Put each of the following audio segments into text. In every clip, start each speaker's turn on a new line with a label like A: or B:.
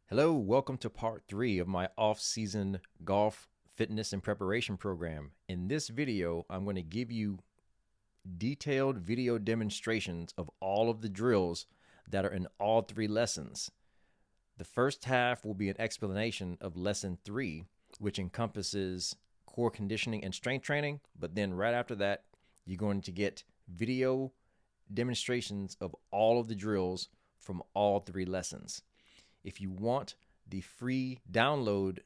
A: Hello, welcome to part 3 of my off-season golf fitness and preparation program. In this video, I'm going to give you detailed video demonstrations of all of the drills that are in all 3 lessons. The first half will be an explanation of lesson 3, which encompasses core conditioning and strength training, but then right after that, you're going to get video demonstrations of all of the drills from all 3 lessons. If you want the free download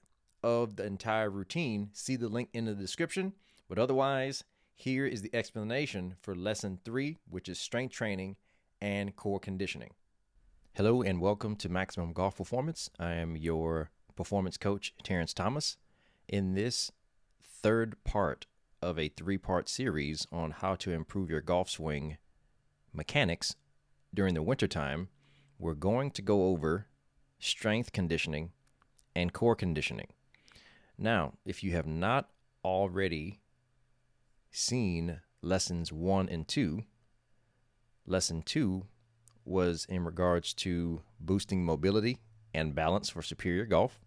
A: of the entire routine, see the link in the description. But otherwise, here is the explanation for lesson 3, which is strength training and core conditioning. Hello and welcome to Maximum Golf Performance. I am your performance coach, Terrence Thomas. In this third part of a 3-part series on how to improve your golf swing mechanics during the wintertime, we're going to go over strength conditioning and core conditioning. Now, if you have not already seen lessons 1 and 2, lesson 2 was in regards to boosting mobility and balance for superior golf.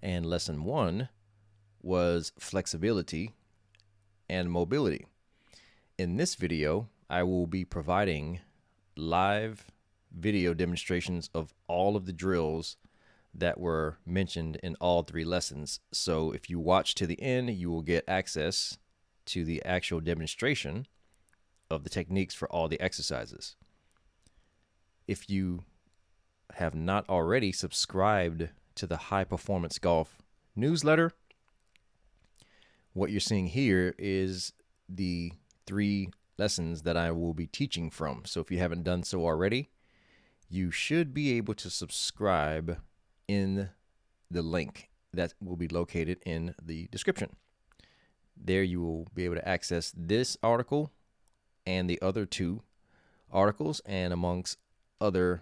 A: And lesson 1 was flexibility and mobility. In this video, I will be providing live video demonstrations of all of the drills that were mentioned in all 3 lessons. So if you watch to the end, you will get access to the actual demonstration of the techniques for all the exercises. If you have not already subscribed to the High Performance Golf newsletter, what you're seeing here is the 3 lessons that I will be teaching from. So if you haven't done so already, you should be able to subscribe in the link that will be located in the description. There you will be able to access this article and the other 2 articles, and amongst other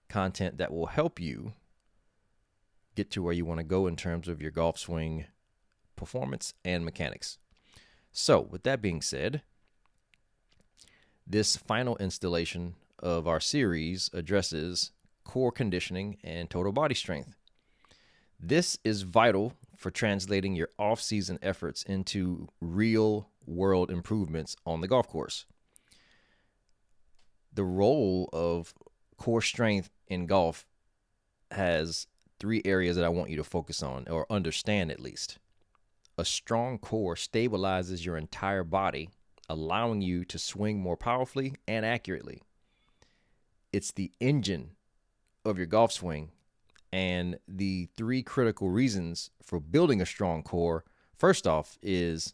A: content that will help you get to where you want to go in terms of your golf swing performance and mechanics. So with that being said, this final installation of our series addresses core conditioning and total body strength. This is vital for translating your off-season efforts into real-world improvements on the golf course. The role of core strength in golf has 3 areas that I want you to focus on, or understand at least. A strong core stabilizes your entire body, allowing you to swing more powerfully and accurately. It's the engine of your golf swing, and the 3 critical reasons for building a strong core, first off, is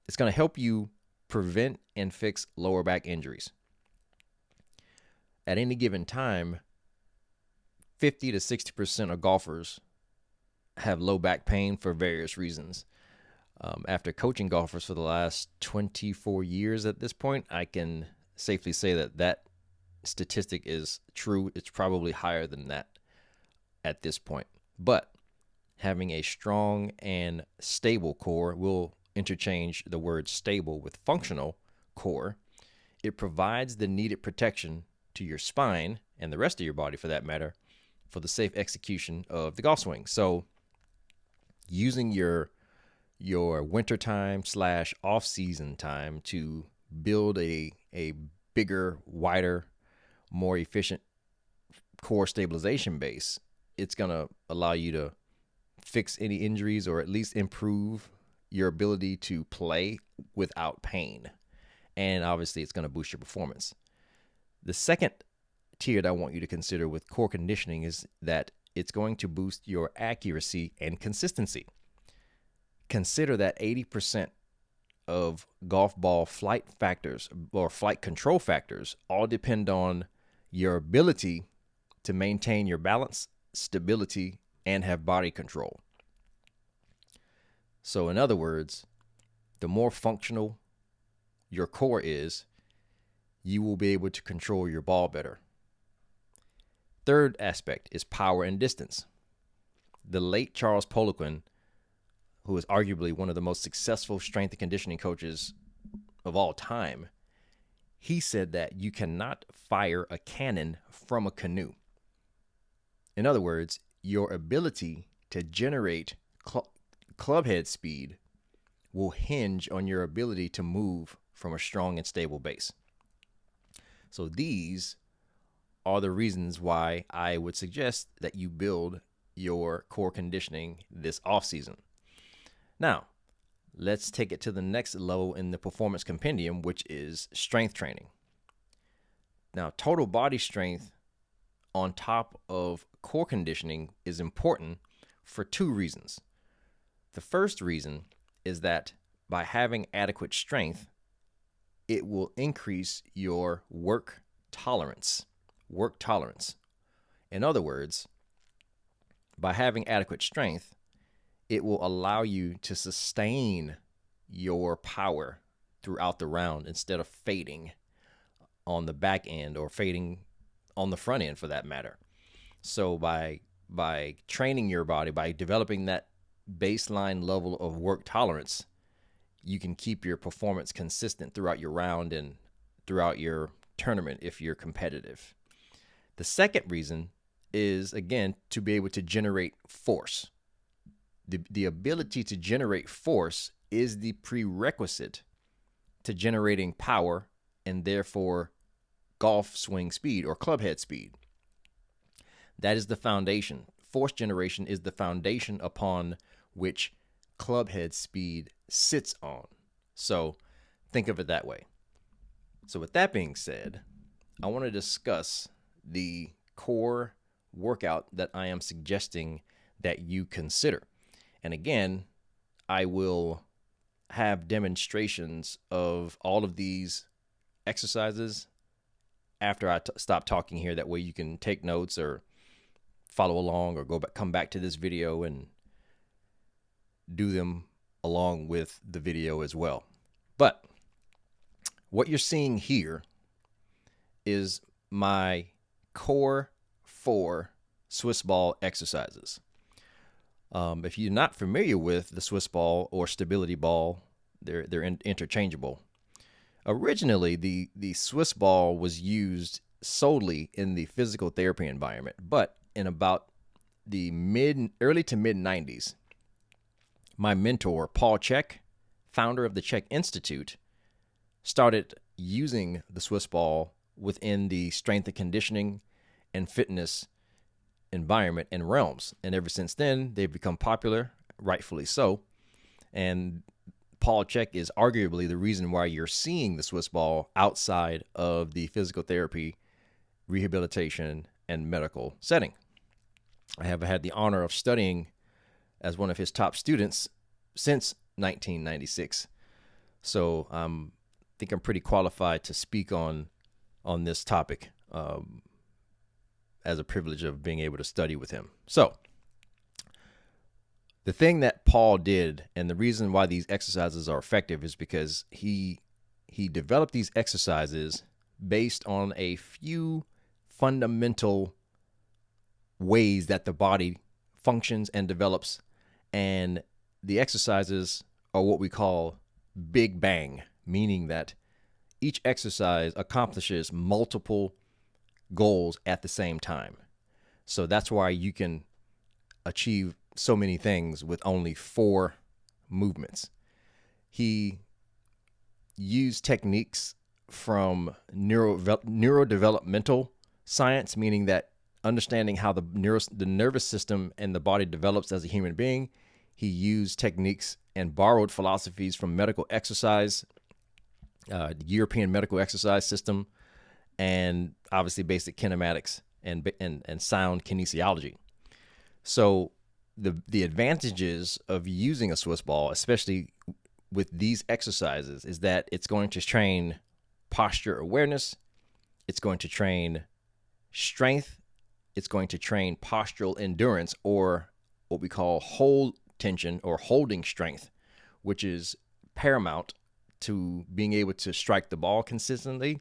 A: it's going to help you prevent and fix lower back injuries. At any given time, 50 to 60% of golfers have low back pain for various reasons. After coaching golfers for the last 24 years at this point, I can safely say that statistic is true. It's probably higher than that at this point. But having a strong and stable core, will interchange the word stable with functional core. It provides the needed protection to your spine and the rest of your body, for that matter, for the safe execution of the golf swing. So using your wintertime / off-season time to build a bigger, wider, more efficient core stabilization base, it's going to allow you to fix any injuries, or at least improve your ability to play without pain. And obviously, it's going to boost your performance. The second tier that I want you to consider with core conditioning is that it's going to boost your accuracy and consistency. Consider that 80% of golf ball flight factors, or flight control factors, all depend on your ability to maintain your balance, stability, and have body control. So in other words, the more functional your core is, you will be able to control your ball better. Third aspect is power and distance. The late Charles Poliquin, who is arguably one of the most successful strength and conditioning coaches of all time, he said that you cannot fire a cannon from a canoe. In other words, your ability to generate club head speed will hinge on your ability to move from a strong and stable base. So these are the reasons why I would suggest that you build your core conditioning this off season. Now, let's take it to the next level in the performance compendium, which is strength training. Now, total body strength on top of core conditioning is important for two reasons. The first reason is that by having adequate strength, it will increase your work tolerance. In other words, by having adequate strength, it will allow you to sustain your power throughout the round instead of fading on the back end or fading on the front end for that matter. So by training your body, by developing that baseline level of work tolerance, you can keep your performance consistent throughout your round and throughout your tournament if you're competitive. The second reason is, again, to be able to generate force. The ability to generate force is the prerequisite to generating power and therefore golf swing speed or club head speed. That is the foundation. Force generation is the foundation upon which club head speed sits on. So think of it that way. So with that being said, I want to discuss the core workout that I am suggesting that you consider. And again, I will have demonstrations of all of these exercises after I stop talking here. That way you can take notes or follow along or come back to this video and do them along with the video as well. But what you're seeing here is my core 4 Swiss ball exercises. If you're not familiar with the Swiss ball or stability ball, they're interchangeable. Originally, the Swiss ball was used solely in the physical therapy environment, but in about the early to mid 90s, my mentor, Paul Chek, founder of the Chek Institute, started using the Swiss ball within the strength and conditioning and fitness environment and realms. And ever since then, they've become popular, rightfully so. And Paul Chek is arguably the reason why you're seeing the Swiss ball outside of the physical therapy, rehabilitation, and medical setting. I have had the honor of studying as one of his top students since 1996. So I think I'm pretty qualified to speak on this topic as a privilege of being able to study with him. So the thing that Paul did, and the reason why these exercises are effective, is because he developed these exercises based on a few fundamental ways that the body functions and develops. And the exercises are what we call big bang, meaning that each exercise accomplishes multiple goals at the same time. So that's why you can achieve so many things with only 4 movements. He used techniques from neurodevelopmental science, meaning that understanding how the nervous system and the body develops as a human being. He used techniques and borrowed philosophies from medical exercise, the European medical exercise system, and obviously basic kinematics and sound kinesiology. So the advantages of using a Swiss ball, especially with these exercises, is that it's going to train posture awareness, it's going to train strength, it's going to train postural endurance, or what we call hold tension or holding strength, which is paramount to being able to strike the ball consistently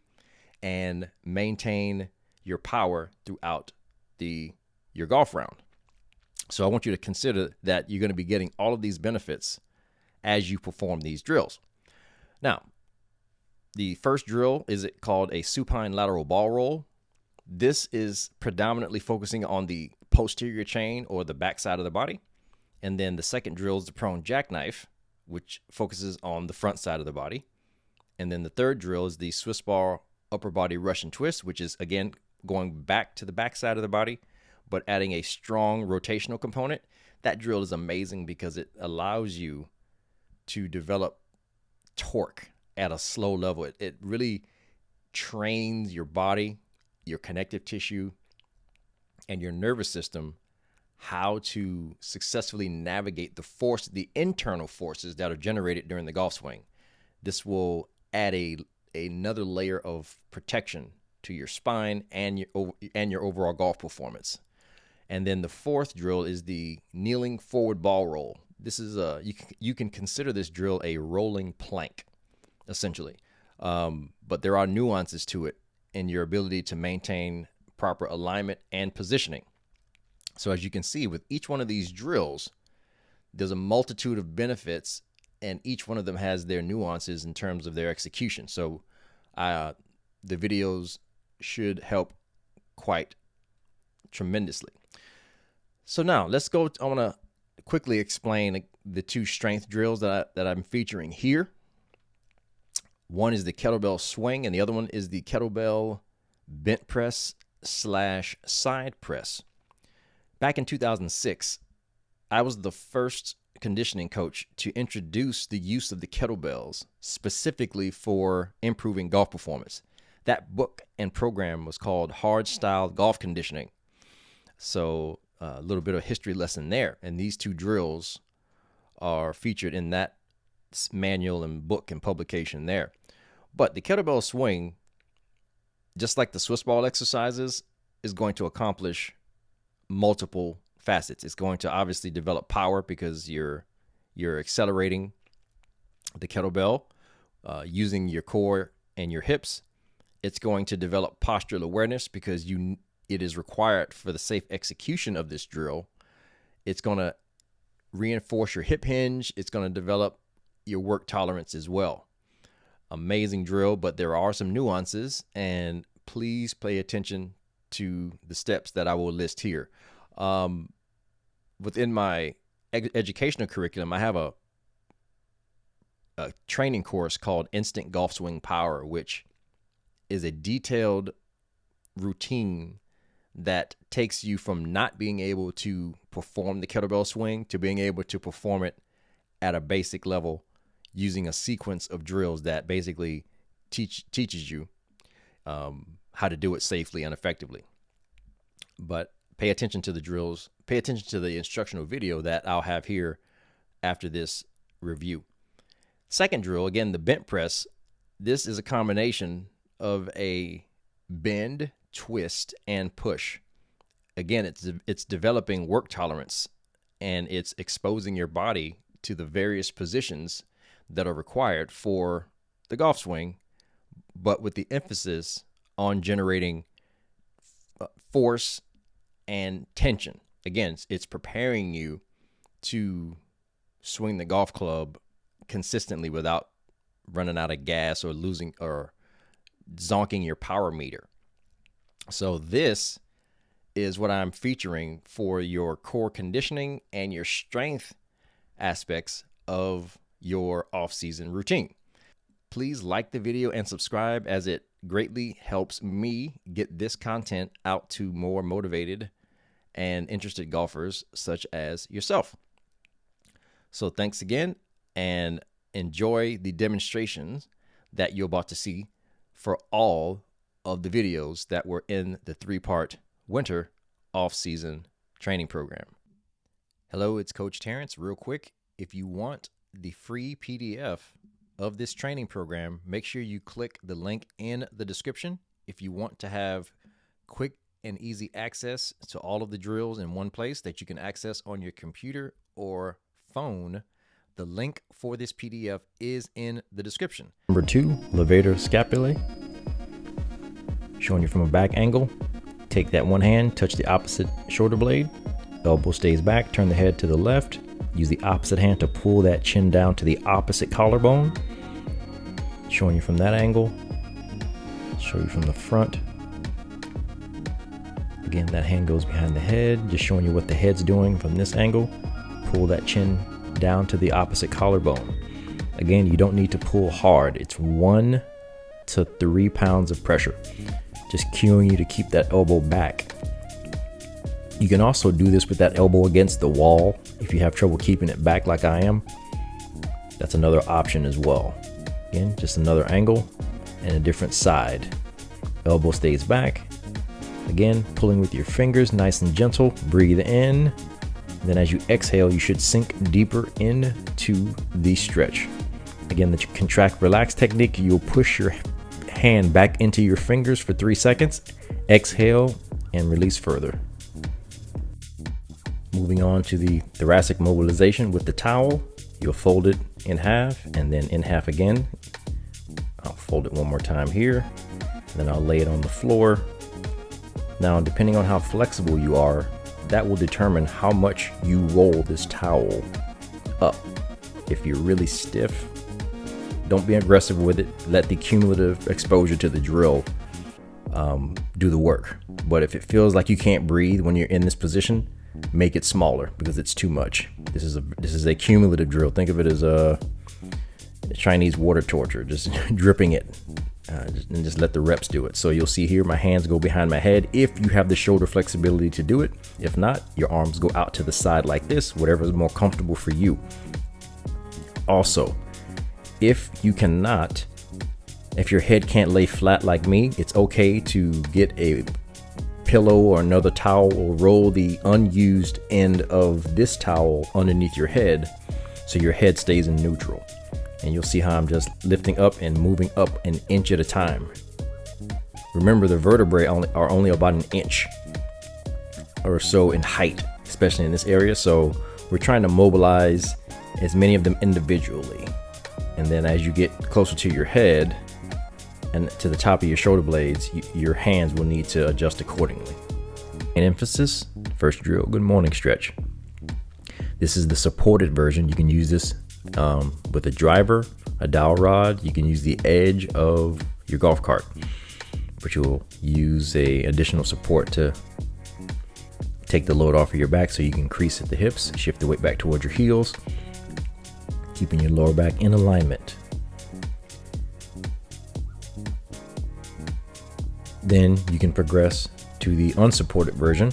A: and maintain your power throughout your golf round. So I want you to consider that you're going to be getting all of these benefits as you perform these drills. Now, the first drill is called a supine lateral ball roll. This is predominantly focusing on the posterior chain or the back side of the body. And then the second drill is the prone jackknife, which focuses on the front side of the body. And then the third drill is the Swiss ball upper body Russian twist, which is, again, going back to the back side of the body, but adding a strong rotational component. That drill is amazing because it allows you to develop torque at a slow level. It really trains your body, your connective tissue, and your nervous system how to successfully navigate the internal forces that are generated during the golf swing. This will add another layer of protection to your spine and your overall golf performance. And then the fourth drill is the kneeling forward ball roll. This is you can consider this drill a rolling plank, essentially. But there are nuances to it in your ability to maintain proper alignment and positioning. So as you can see, with each one of these drills, there's a multitude of benefits, and each one of them has their nuances in terms of their execution. So the videos should help quite tremendously. So now let's go. I want to quickly explain the two strength drills that I'm featuring here. One is the kettlebell swing, and the other one is the kettlebell bent press / side press. Back in 2006, I was the first conditioning coach to introduce the use of the kettlebells specifically for improving golf performance. That book and program was called Hard Style Golf Conditioning. So a little bit of history lesson there. And these two drills are featured in that manual and book and publication there. But the kettlebell swing, just like the Swiss ball exercises, is going to accomplish multiple facets. It's going to obviously develop power because you're accelerating the kettlebell using your core and your hips. It's going to develop postural awareness because it is required for the safe execution of this drill. It's going to reinforce your hip hinge. It's going to develop your work tolerance as well. Amazing drill, but there are some nuances, and please pay attention to the steps that I will list here. Within my educational curriculum, I have a training course called Instant Golf Swing Power, which is a detailed routine that takes you from not being able to perform the kettlebell swing to being able to perform it at a basic level using a sequence of drills that basically teaches you how to do it safely and effectively. But pay attention to the drills, pay attention to the instructional video that I'll have here after this review. Second drill, again, the bent press. This is a combination of a bend, twist, and push. Again, it's developing work tolerance, and it's exposing your body to the various positions that are required for the golf swing, but with the emphasis on generating force and tension. Again, it's preparing you to swing the golf club consistently without running out of gas or losing or zonking your power meter. So this is what I'm featuring for your core conditioning and your strength aspects of your off-season routine. Please like the video and subscribe, as it greatly helps me get this content out to more motivated and interested golfers such as yourself. So thanks again, and enjoy the demonstrations that you're about to see for all of the videos that were in the 3-part winter off-season training program. Hello, it's Coach Terrence. Real quick, if you want the free PDF of this training program, make sure you click the link in the description. If you want to have quick and easy access to all of the drills in one place that you can access on your computer or phone, the link for this PDF is in the description. Number 2, levator scapulae. Showing you from a back angle. Take that one hand, touch the opposite shoulder blade. Elbow stays back, turn the head to the left. Use the opposite hand to pull that chin down to the opposite collarbone. Showing you from that angle. Show you from the front. Again, that hand goes behind the head, just showing you what the head's doing from this angle. Pull that chin down to the opposite collarbone. Again, you don't need to pull hard. It's 1 to 3 pounds of pressure, just cueing you to keep that elbow back. You can also do this with that elbow against the wall if you have trouble keeping it back like I am. That's another option as well. Again, just another angle and a different side. Elbow stays back. Again, pulling with your fingers, nice and gentle. Breathe in. Then as you exhale, you should sink deeper into the stretch. Again, the contract relax technique, you'll push your hand back into your fingers for 3 seconds. Exhale and release further. Moving on to the thoracic mobilization with the towel. You'll fold it in half and then in half again. I'll fold it one more time here. Then I'll lay it on the floor. Now, depending on how flexible you are, that will determine how much you roll this towel up. If you're really stiff, don't be aggressive with it. Let the cumulative exposure to the drill do the work. But if it feels like you can't breathe when you're in this position, make it smaller because it's too much. This is a cumulative drill. Think of it as a Chinese water torture, just dripping it. And just let the reps do it. So you'll see here my hands go behind my head if you have the shoulder flexibility to do it. If not, your arms go out to the side like this, whatever is more comfortable for you. Also, if your head can't lay flat like me, it's okay to get a pillow or another towel or roll the unused end of this towel underneath your head so your head stays in neutral. And you'll see how I'm just lifting up and moving up an inch at a time. Remember, the vertebrae are only about an inch or so in height, especially in this area. So we're trying to mobilize as many of them individually. And then as you get closer to your head and to the top of your shoulder blades, your hands will need to adjust accordingly. In emphasis, first drill, good morning stretch. This is the supported version. You can use this with a driver, a dowel rod. You can use the edge of your golf cart, but you'll use a additional support to take the load off of your back so you can crease at the hips, shift the weight back towards your heels, keeping your lower back in alignment. Then you can progress to the unsupported version.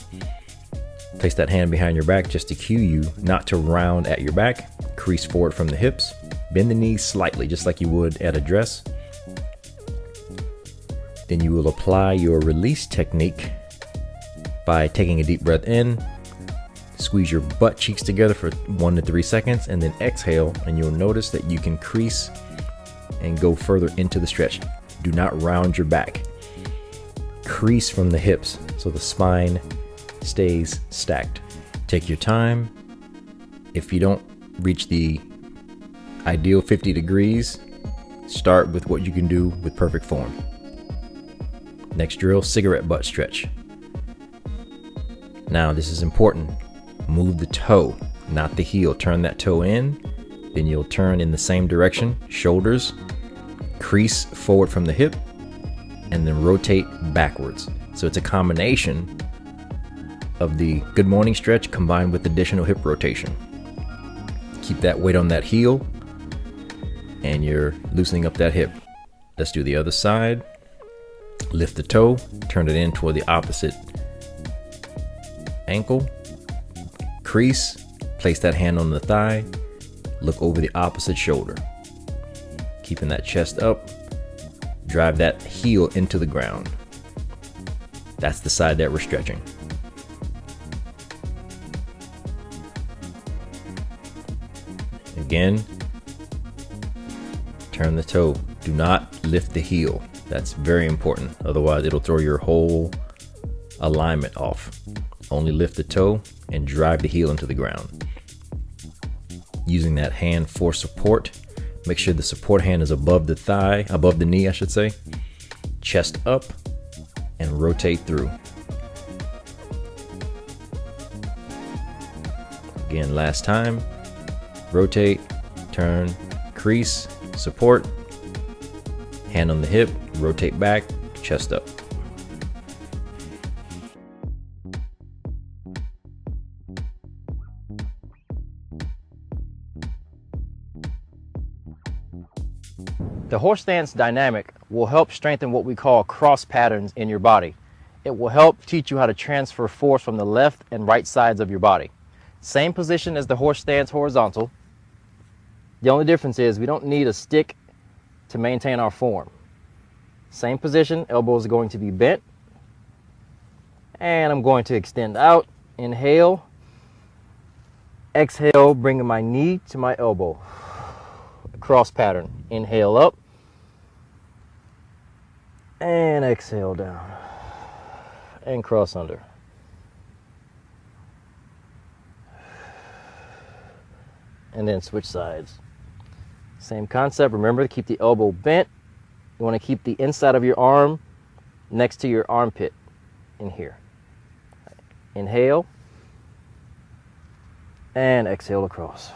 A: Place that hand behind your back just to cue you not to round at your back. Crease forward from the hips. Bend the knees slightly, just like you would at a dress. Then you will apply your release technique by taking a deep breath in. Squeeze your butt cheeks together for 1 to 3 seconds, and then exhale, and you'll notice that you can crease and go further into the stretch. Do not round your back. Crease from the hips so the spine stays stacked. Take your time. If you don't reach the ideal 50 degrees, start with what you can do with perfect form. Next drill, cigarette butt stretch. Now this is important. Move the toe, not the heel. Turn that toe in, then you'll turn in the same direction. Shoulders, crease forward from the hip, and then rotate backwards. So it's a combination of the good morning stretch combined with additional hip rotation. Keep that weight on that heel, and you're loosening up that hip. Let's do the other side. Lift the toe, turn it in toward the opposite ankle. Crease, place that hand on the thigh, look over the opposite shoulder. Keeping that chest up, drive that heel into the ground. That's the side that we're stretching. Again, turn the toe. Do not lift the heel. That's very important. Otherwise, it'll throw your whole alignment off. Only lift the toe and drive the heel into the ground. Using that hand for support. Make sure the support hand is above the thigh, above the knee, I should say. Chest up and rotate through. Again, last time. Rotate, turn, crease, support, hand on the hip, rotate back, chest up.
B: The horse stance dynamic will help strengthen what we call cross patterns in your body. It will help teach you how to transfer force from the left and right sides of your body. Same position as the horse stance horizontal. The only difference is we don't need a stick to maintain our form. Same position, elbows are going to be bent. And I'm going to extend out, inhale, exhale, bringing my knee to my elbow. Cross pattern, inhale up, and exhale down, and cross under. And then switch sides. Same concept, remember to keep the elbow bent. You want to keep the inside of your arm next to your armpit in here. Inhale, and exhale across.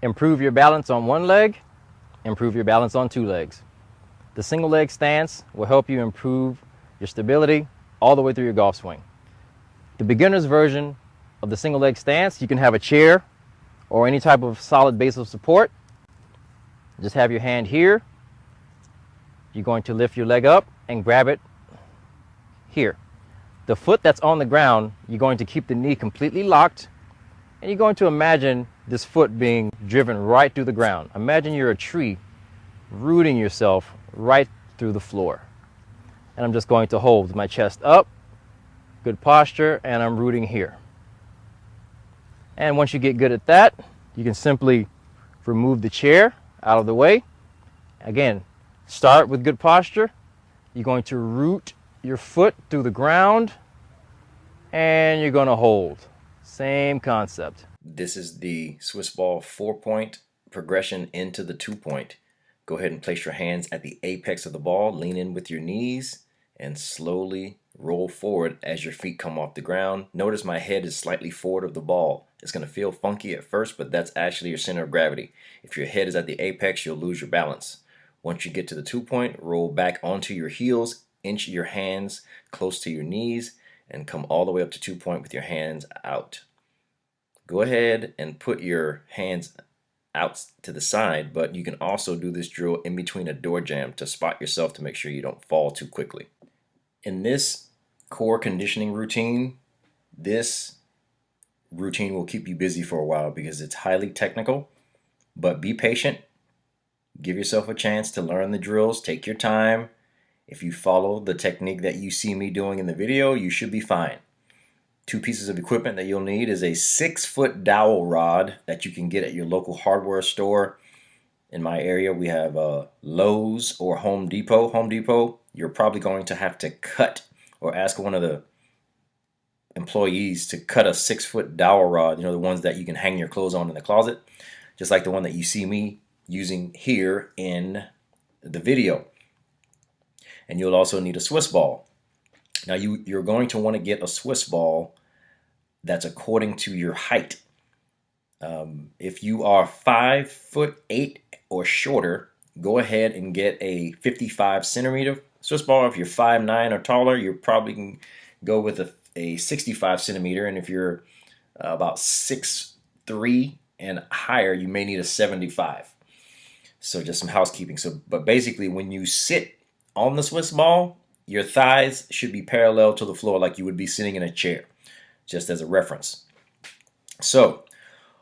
B: Improve your balance on one leg, improve your balance on two legs. The single leg stance will help you improve your stability all the way through your golf swing. The beginner's version of the single leg stance, you can have a chair or any type of solid base of support. Just have your hand here. You're going to lift your leg up and grab it here. The foot that's on the ground, you're going to keep the knee completely locked, and you're going to imagine this foot being driven right through the ground. Imagine you're a tree rooting yourself right through the floor. And I'm just going to hold my chest up, good posture, and I'm rooting here. And once you get good at that, you can simply remove the chair out of the way. Again, start with good posture. You're going to root your foot through the ground, and you're going to hold. Same concept.
A: This is the Swiss ball 4-point progression into the 2-point. Go ahead and place your hands at the apex of the ball, lean in with your knees, and slowly roll forward as your feet come off the ground. Notice my head is slightly forward of the ball. It's going to feel funky at first, but that's actually your center of gravity. If your head is at the apex, you'll lose your balance. Once you get to the 2-point, roll back onto your heels, inch your hands close to your knees, and come all the way up to 2-point with your hands out. Go ahead and put your hands out to the side, but you can also do this drill in between a door jamb to spot yourself to make sure you don't fall too quickly. In this core conditioning routine, this routine will keep you busy for a while because it's highly technical, but be patient. Give yourself a chance to learn the drills. Take your time. If you follow the technique that you see me doing in the video, you should be fine. 2 pieces of equipment that you'll need is a 6-foot dowel rod that you can get at your local hardware store. In my area, we have Lowe's or Home Depot. Home Depot, you're probably going to have to cut or ask one of the employees to cut a 6-foot dowel rod, the ones that you can hang your clothes on in the closet, just like the one that you see me using here in the video. And you'll also need a Swiss ball. Now you're going to want to get a Swiss ball that's according to your height. If you are 5'8" or shorter, go ahead and get a 55 centimeter Swiss ball. If you're 5'9" or taller, you probably can go with a 65 centimeter. And if you're about 6'3" and higher, you may need a 75. So just some housekeeping. But basically, when you sit on the Swiss ball, your thighs should be parallel to the floor like you would be sitting in a chair, just as a reference. So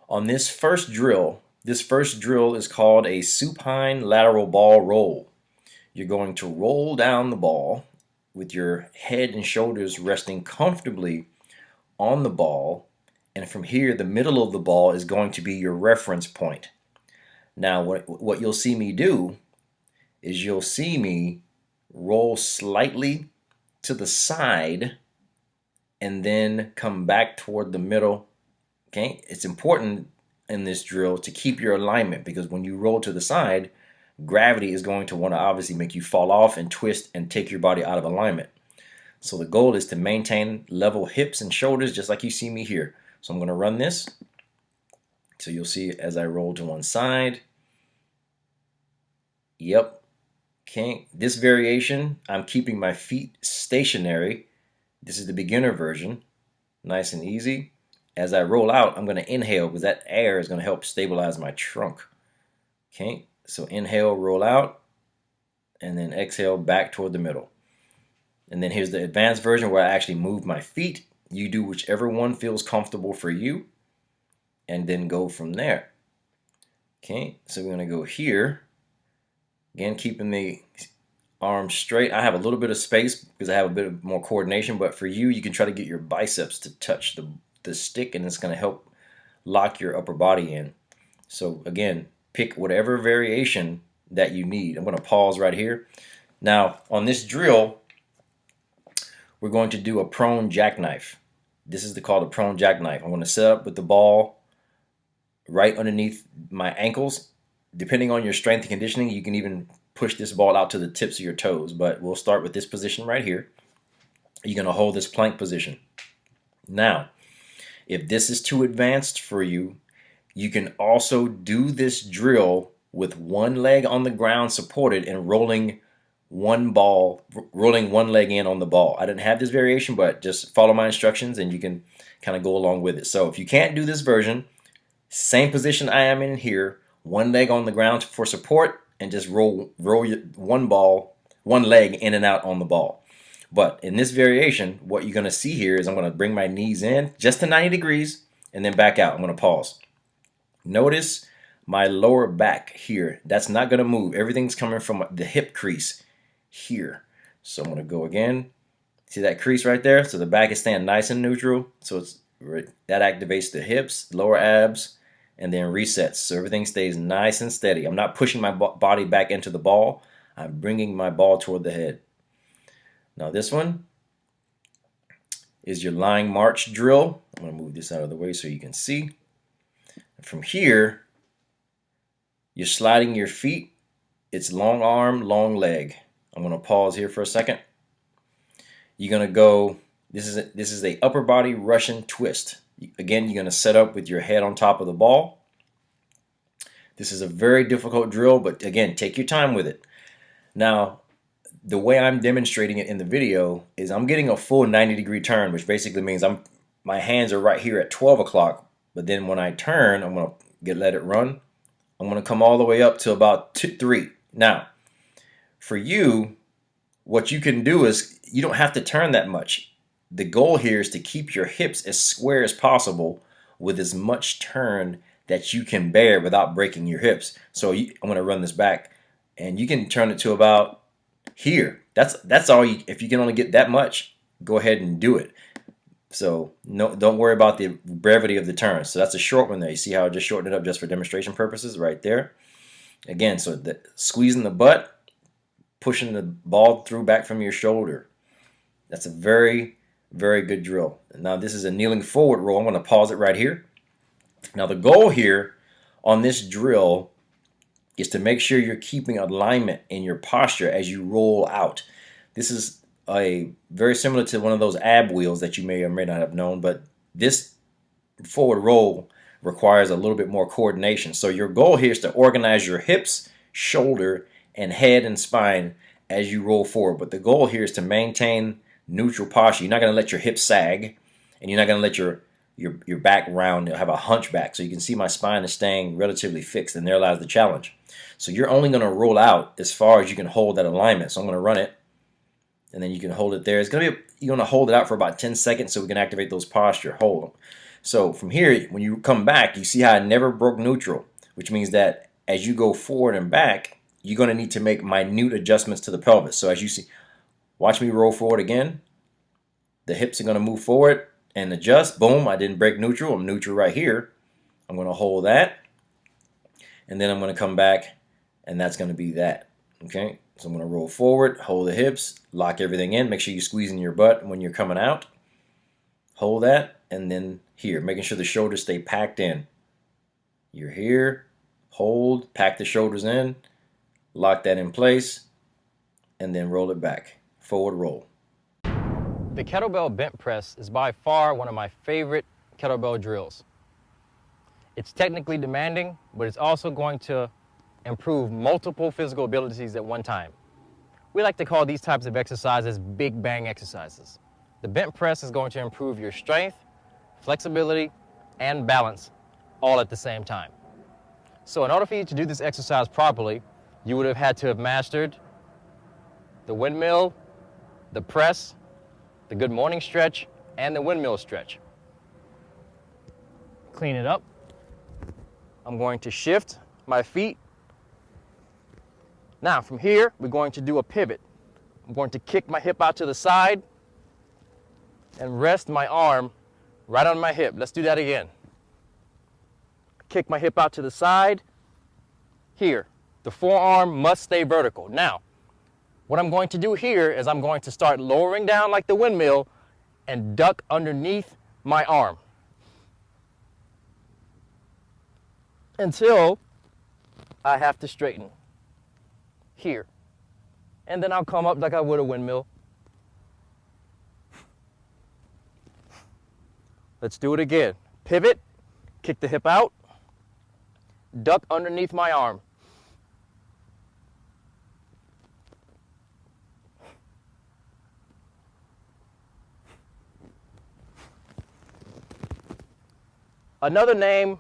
A: on this first drill is called a supine lateral ball roll. You're going to roll down the ball with your head and shoulders resting comfortably on the ball, and from here the middle of the ball is going to be your reference point. Now what you'll see me do is you'll see me roll slightly to the side and then come back toward the middle. Okay, it's important in this drill to keep your alignment, because when you roll to the side, gravity is going to want to obviously make you fall off and twist and take your body out of alignment. So the goal is to maintain level hips and shoulders, just like you see me here. So I'm going to run this. So you'll see as I roll to one side. Yep. Okay, this variation, I'm keeping my feet stationary. This is the beginner version. Nice and easy. As I roll out, I'm going to inhale because that air is going to help stabilize my trunk. Okay, so inhale, roll out, and then exhale back toward the middle. And then here's the advanced version where I actually move my feet. You do whichever one feels comfortable for you, and then go from there. Okay, so we're going to go here. Again, keeping the arms straight. I have a little bit of space because I have a bit more coordination, but for you, you can try to get your biceps to touch the stick, and it's going to help lock your upper body in. So again, pick whatever variation that you need. I'm going to pause right here. Now, on this drill, we're going to do a prone jackknife. This is called a prone jackknife. I'm going to set up with the ball right underneath my ankles. Depending on your strength and conditioning, you can even push this ball out to the tips of your toes, but we'll start with this position right here. You're going to hold this plank position. Now, if this is too advanced for you, you can also do this drill with one leg on the ground supported and rolling one leg in on the ball. I didn't have this variation, but just follow my instructions and you can kind of go along with it. So if you can't do this version, same position I am in here, one leg on the ground for support, and just roll one leg in and out on the ball. But in this variation, what you're going to see here is I'm going to bring my knees in just to 90 degrees and then back out. I'm going to pause. Notice my lower back here. That's not going to move. Everything's coming from the hip crease here. So I'm going to go again. See that crease right there? So the back is staying nice and neutral. So that activates the hips, lower abs, and then resets. So everything stays nice and steady. I'm not pushing my body back into the ball. I'm bringing my ball toward the head. Now this one is your lying march drill. I'm going to move this out of the way so you can see. From here, you're sliding your feet. It's long arm, long leg. I'm going to pause here for a second. You're going to go, this is a upper body Russian twist. Again, you're going to set up with your head on top of the ball. This is a very difficult drill, but again, take your time with it. Now, the way I'm demonstrating it in the video is I'm getting a full 90-degree turn, which basically means my hands are right here at 12 o'clock, but then when I turn, I'm going to let it run. I'm going to come all the way up to about 3. Now, for you, what you can do is you don't have to turn that much. The goal here is to keep your hips as square as possible with as much turn that you can bear without breaking your hips. So I'm going to run this back, and you can turn it to about here. That's all. If you can only get that much, go ahead and do it. So don't worry about the brevity of the turn. So that's a short one there. You see how I just shortened it up just for demonstration purposes right there. Again, so squeezing the butt, pushing the ball through back from your shoulder. That's a very, very good drill. Now this is a kneeling forward roll. I'm going to pause it right here. Now the goal here on this drill is to make sure you're keeping alignment in your posture as you roll out. This is very similar to one of those ab wheels that you may or may not have known, but this forward roll requires a little bit more coordination. So your goal here is to organize your hips, shoulder, and head and spine as you roll forward. But the goal here is to maintain neutral posture. You're not going to let your hips sag, and you're not going to let your back round, have a hunchback. So you can see my spine is staying relatively fixed, and there lies the challenge. So you're only going to roll out as far as you can hold that alignment. So I'm going to run it, and then you can hold it there. You're going to hold it out for about 10 seconds so we can activate those posture. Hold them. So from here, when you come back, you see how I never broke neutral, which means that as you go forward and back, you're going to need to make minute adjustments to the pelvis. So as you see, watch me roll forward again. The hips are going to move forward and adjust. Boom, I didn't break neutral. I'm neutral right here. I'm going to hold that, and then I'm going to come back, and that's going to be that. Okay, so I'm going to roll forward, hold the hips, lock everything in. Make sure you're squeezing your butt when you're coming out. Hold that, and then here, making sure the shoulders stay packed in. You're here, hold, pack the shoulders in, lock that in place, and then roll it back. Forward roll.
B: The kettlebell bent press is by far one of my favorite kettlebell drills. It's technically demanding, but it's also going to improve multiple physical abilities at one time. We like to call these types of exercises big bang exercises. The bent press is going to improve your strength, flexibility, and balance all at the same time. So in order for you to do this exercise properly, you would have had to have mastered the windmill, the press, the good morning stretch, and the windmill stretch. Clean it up. I'm going to shift my feet. Now from here, we're going to do a pivot. I'm going to kick my hip out to the side and rest my arm right on my hip. Let's do that again. Kick my hip out to the side. Here, the forearm must stay vertical. Now, what I'm going to do here is I'm going to start lowering down like the windmill and duck underneath my arm until I have to straighten here. And then I'll come up like I would a windmill. Let's do it again. Pivot, kick the hip out, duck underneath my arm. Another name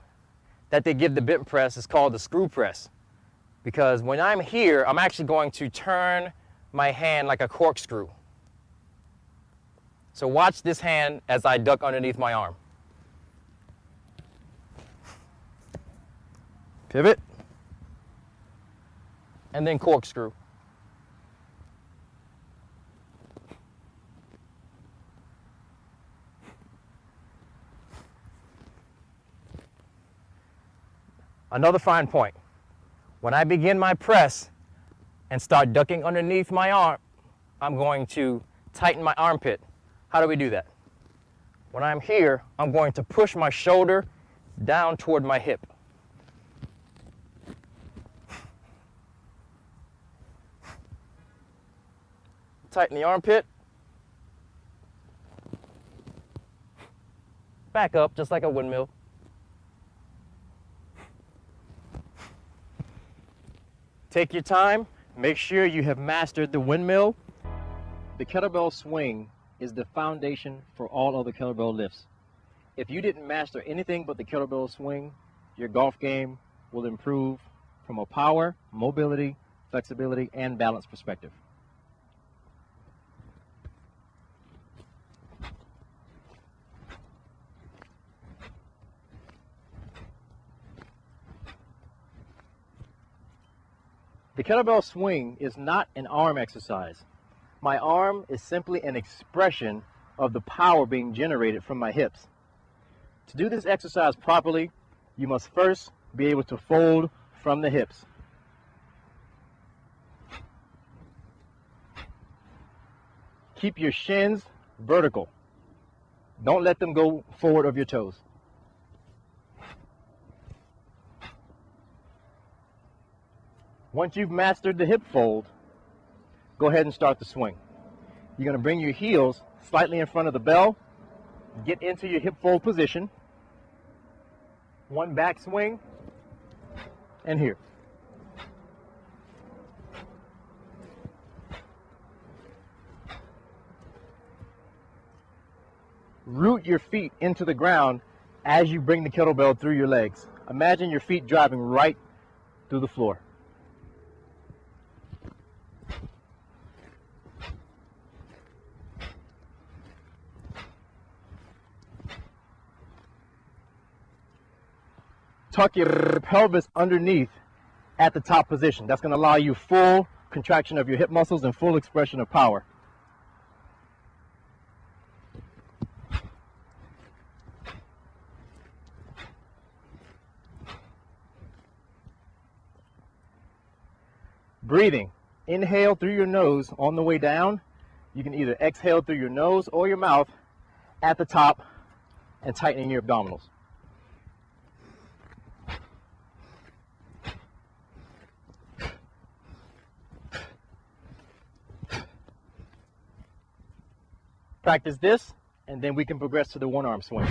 B: that they give the bent press is called the screw press, because when I'm here, I'm actually going to turn my hand like a corkscrew. So watch this hand as I duck underneath my arm. Pivot, and then corkscrew. Another fine point. When I begin my press and start ducking underneath my arm, I'm going to tighten my armpit. How do we do that? When I'm here, I'm going to push my shoulder down toward my hip. Tighten the armpit. Back up, just like a windmill. Take your time. Make sure you have mastered the windmill. The kettlebell swing is the foundation for all other kettlebell lifts. If you didn't master anything but the kettlebell swing, your golf game will improve from a power, mobility, flexibility, and balance perspective. The kettlebell swing is not an arm exercise. My arm is simply an expression of the power being generated from my hips. To do this exercise properly, you must first be able to fold from the hips. Keep your shins vertical. Don't let them go forward of your toes. Once you've mastered the hip fold, go ahead and start the swing. You're going to bring your heels slightly in front of the bell, get into your hip fold position, one back swing, and here. Root your feet into the ground as you bring the kettlebell through your legs. Imagine your feet driving right through the floor. Tuck your pelvis underneath at the top position. That's going to allow you full contraction of your hip muscles and full expression of power. Breathing. Inhale through your nose on the way down. You can either exhale through your nose or your mouth at the top and tightening your abdominals. Practice this, and then we can progress to the one-arm swing.